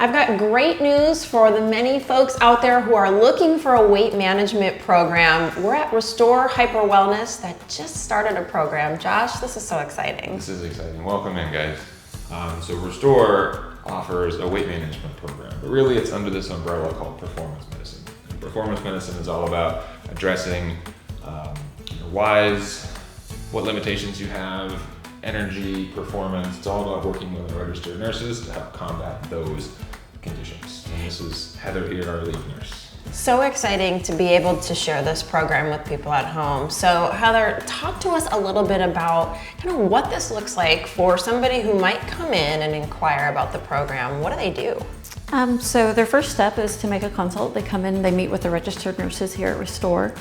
I've got great news for the many folks out there who are looking for a weight management program. We're at Restore Hyper Wellness that just started a program. Josh, this is so exciting. This is exciting. Welcome in, guys. So Restore offers a weight management program, but really it's under this umbrella called performance medicine. And performance medicine is all about addressing your whys, what limitations you have, energy, performance. It's all about working with our registered nurses to help combat those conditions. And this is Heather here, our lead nurse. So exciting to be able to share this program with people at home. So Heather, talk to us a little bit about kind of what this looks like for somebody who might come in and inquire about the program. What do they do? So their first step is to make a consult. They come in, they meet with the registered nurses here at Restore.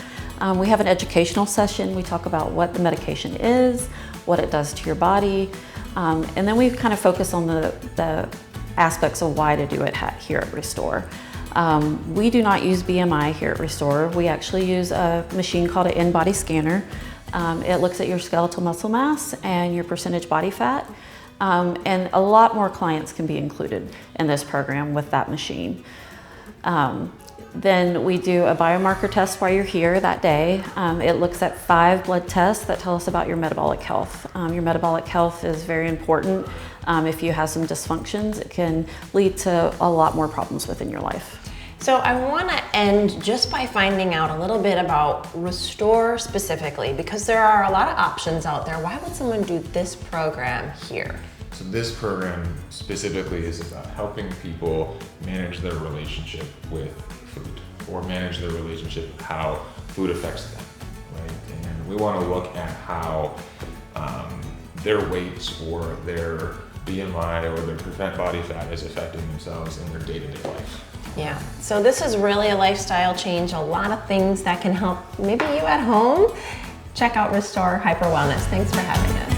We have an educational session. We talk about what the medication is, what it does to your body, and then we kind of focus on the aspects of why to do it here at Restore. We do not use BMI here at Restore. We actually use a machine called an in-body scanner. It looks at your skeletal muscle mass and your percentage body fat. And a lot more clients can be included in this program with that machine. Then we do a biomarker test while you're here that day. It looks at 5 blood tests that tell us about your metabolic health. Your metabolic health is very important. If you have some dysfunctions, it can lead to a lot more problems within your life. So I want to end just by finding out a little bit about Restore specifically, because there are a lot of options out there. Why would someone do this program here? So this program specifically is about helping people manage their relationship with food, or manage their relationship with how food affects them, right? And we want to look at how their weights or their BMI or their percent body fat is affecting themselves in their day-to-day life. Yeah, so this is really a lifestyle change, a lot of things that can help maybe you at home. Check out Restore Hyper Wellness. Thanks for having us.